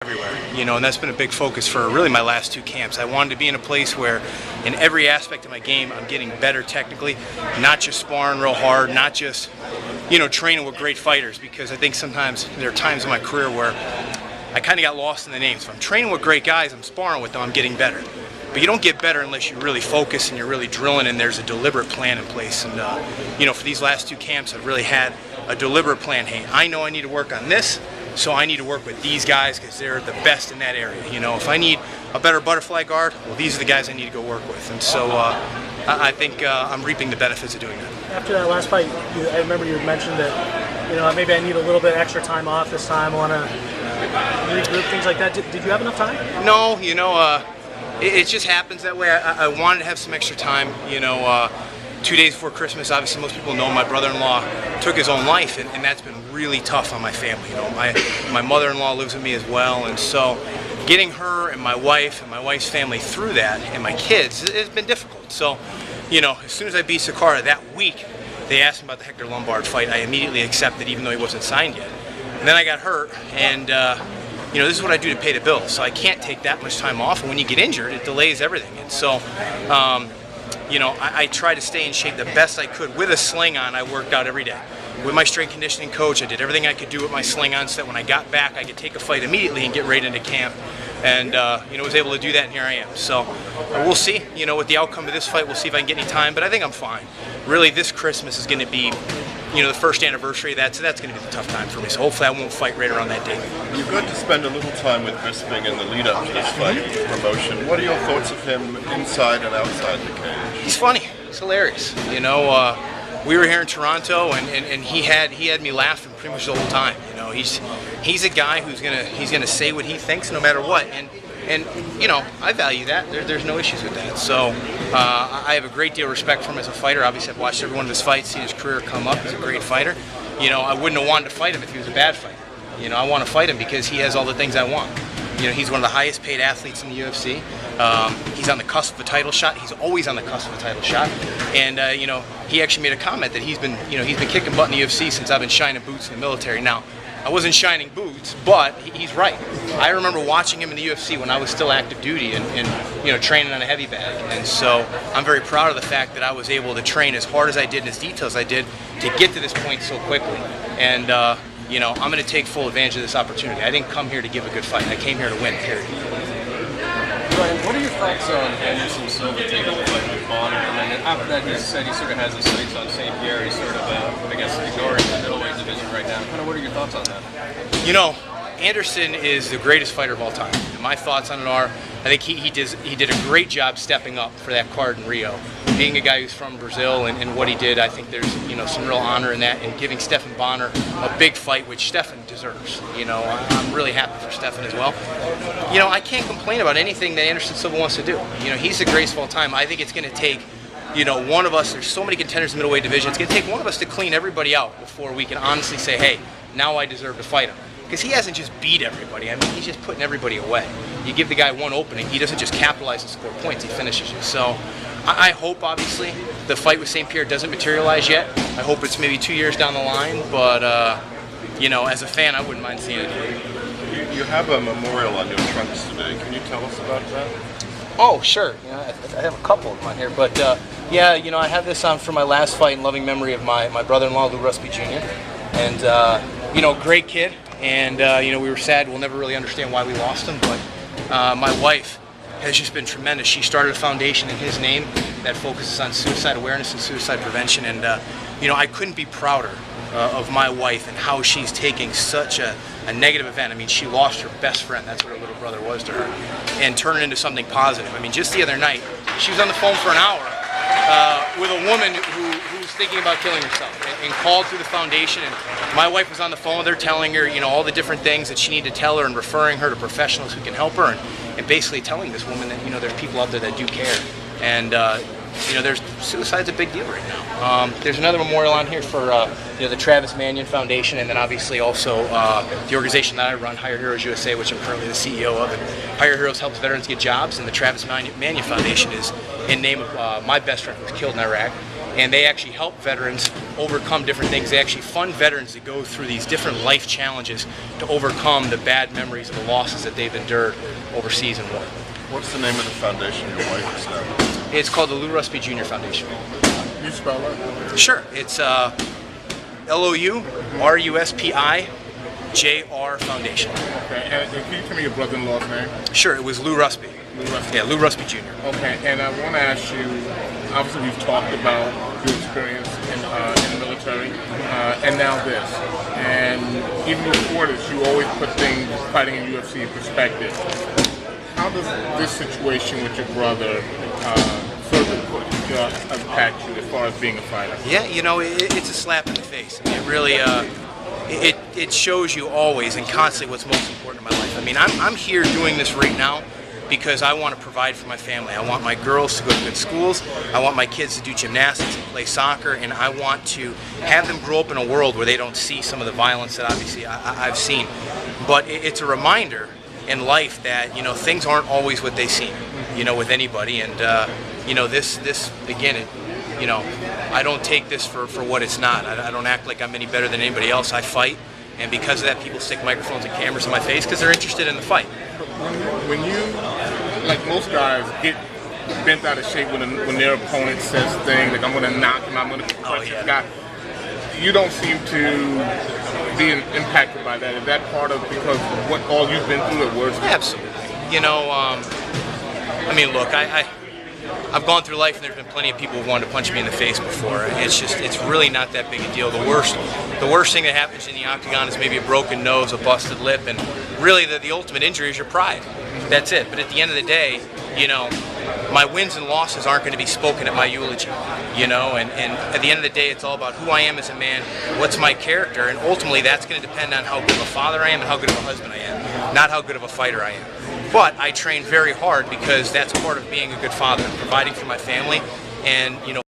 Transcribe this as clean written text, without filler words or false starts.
everywhere, and that's been a big focus for really my last two camps. I wanted to be in a place where in every aspect of my game I'm getting better technically, not just sparring real hard, not just training with great fighters, because I think sometimes there are times in my career where I kind of got lost in the names. If I'm training with great guys, I'm sparring with them, I'm getting better. But you don't get better unless you really focus and you're really drilling and there's a deliberate plan in place. And for these last two camps I've really had a deliberate plan. Hey, I know I need to work on this, so I need to work with these guys because they're the best in that area. If I need a better butterfly guard, well, these are the guys I need to go work with. And so I think I'm reaping the benefits of doing that. After that last fight, I remember you mentioned that maybe I need a little bit extra time off this time. I want to regroup, things like that. Did you have enough time? No, it just happens that way. I wanted to have some extra time. 2 days before Christmas, obviously most people know my brother-in-law took his own life, and that's been really tough on my family. My mother-in-law lives with me as well, and so getting her and my wife's family through that, and my kids, has been difficult. So, as soon as I beat Sakara that week, they asked me about the Hector Lombard fight. I immediately accepted, even though he wasn't signed yet. And then I got hurt, and this is what I do to pay the bills. So I can't take that much time off, and when you get injured, it delays everything. And so, I tried to stay in shape the best I could. With a sling on, I worked out every day. With my strength conditioning coach, I did everything I could do with my sling on so that when I got back, I could take a fight immediately and get right into camp. And, was able to do that, and here I am. So we'll see, with the outcome of this fight, we'll see if I can get any time, but I think I'm fine. Really, this Christmas is going to be, the first anniversary of that, so that's going to be the tough time for me. So hopefully I won't fight right around that date. You've got to spend a little time with Bisping in the lead-up to this fight, promotion. What are your thoughts of him inside and outside the cage? He's funny. He's hilarious. We were here in Toronto, and he had me laughing pretty much the whole time. He's a guy who's gonna say what he thinks no matter what, and I value that. There's no issues with that. So I have a great deal of respect for him as a fighter. Obviously, I've watched every one of his fights, seen his career come up. He's a great fighter. I wouldn't have wanted to fight him if he was a bad fighter. I want to fight him because he has all the things I want. He's one of the highest paid athletes in the UFC. He's on the cusp of a title shot. He's always on the cusp of a title shot. And he actually made a comment that he's been kicking butt in the UFC since I've been shining boots in the military. Now, I wasn't shining boots, but he's right. I remember watching him in the UFC when I was still active duty and training on a heavy bag. And so I'm very proud of the fact that I was able to train as hard as I did and as detailed as I did to get to this point so quickly. And I'm going to take full advantage of this opportunity. I didn't come here to give a good fight. I came here to win, period. Ryan, what are your thoughts on Anderson Silva taking the fight with Bonner? And then after that, he said he sort of has his sights on St. Pierre. He's sort of, ignoring the middleweight division right now. Kind of what are your thoughts on that? Anderson is the greatest fighter of all time. And my thoughts on it are, I think he did a great job stepping up for that card in Rio. Being a guy who's from Brazil and what he did, I think there's some real honor in that, and giving Stephan Bonner a big fight, which Stephan deserves. I'm really happy for Stephan as well. I can't complain about anything that Anderson Silva wants to do. He's the greatest of all time. I think it's going to take one of us. There's so many contenders in the middleweight division. It's going to take one of us to clean everybody out before we can honestly say, hey, now I deserve to fight him. Because he hasn't just beat everybody. I mean, he's just putting everybody away. You give the guy one opening, he doesn't just capitalize and score points, he finishes you. So I hope, obviously, the fight with St. Pierre doesn't materialize yet. I hope it's maybe 2 years down the line, but, as a fan, I wouldn't mind seeing it. You have a memorial on your trunks today. Can you tell us about that? Oh, sure. I have a couple of them on here, but I have this on for my last fight in loving memory of my brother-in-law, Lou Rusby Jr. And, great kid. And, we were sad. We'll never really understand why we lost him, but my wife has just been tremendous. She started a foundation in his name that focuses on suicide awareness and suicide prevention, and, I couldn't be prouder of my wife and how she's taking such a negative event. I mean, she lost her best friend, that's what her little brother was to her, and turn it into something positive. I mean, just the other night, she was on the phone for an hour with a woman who's thinking about killing herself, and called through the foundation, and my wife was on the phone with her telling her, all the different things that she needed to tell her, and referring her to professionals who can help her, and basically telling this woman that, there's people out there that do care. And there's suicide's a big deal right now. There's another memorial on here for the Travis Manion Foundation, and then obviously also the organization that I run, Hire Heroes USA, which I'm currently the CEO of. And Hire Heroes helps veterans get jobs, and the Travis Manion Foundation is in name of my best friend who was killed in Iraq. and they actually help veterans overcome different things. They actually fund veterans to go through these different life challenges to overcome the bad memories of the losses that they've endured overseas in war. What's the name of the foundation your wife is now? It's called the Lou Rusby Jr. Foundation. Can you spell it? Sure. It's LOURUSPI-JR Foundation. Okay, and can you tell me your brother-in-law's name? Sure, it was Lou Rusby. Lou Rusby. Yeah, Lou Rusby Jr. Okay, and I want to ask you, obviously we've talked about your experience in the military, and now this. And even before this, you always put things, fighting in UFC, in perspective. How does this situation with your brother further impact you as far as being a fighter? Yeah, you know, it's a slap in the face. I mean, it really, it shows you always and constantly what's most important in my life. I mean, I'm here doing this right now because I want to provide for my family. I want my girls to go to good schools. I want my kids to do gymnastics and play soccer, and I want to have them grow up in a world where they don't see some of the violence that obviously I've seen. But it's a reminder in life that, you know, things aren't always what they seem, you know, with anybody. And you know, this again, you know, I don't take this for what it's not. I don't act like I'm any better than anybody else. I fight, and because of that, people stick microphones and cameras in my face because they're interested in the fight. When you, like most guys, get bent out of shape when their opponent says things like, I'm going to knock him, I'm going to punch this guy, you don't seem to be impacted by that. Is that part of because what all you've been through at worst? Absolutely. You know, I mean, look, I've gone through life and there's been plenty of people who've wanted to punch me in the face before. It's really not that big a deal. The worst thing that happens in the octagon is maybe a broken nose, a busted lip, and really the ultimate injury is your pride. That's it. But at the end of the day, you know, my wins and losses aren't going to be spoken at my eulogy, you know, and at the end of the day, it's all about who I am as a man, what's my character, and ultimately that's going to depend on how good of a father I am and how good of a husband I am, not how good of a fighter I am. But I train very hard because that's part of being a good father, providing for my family, and, you know,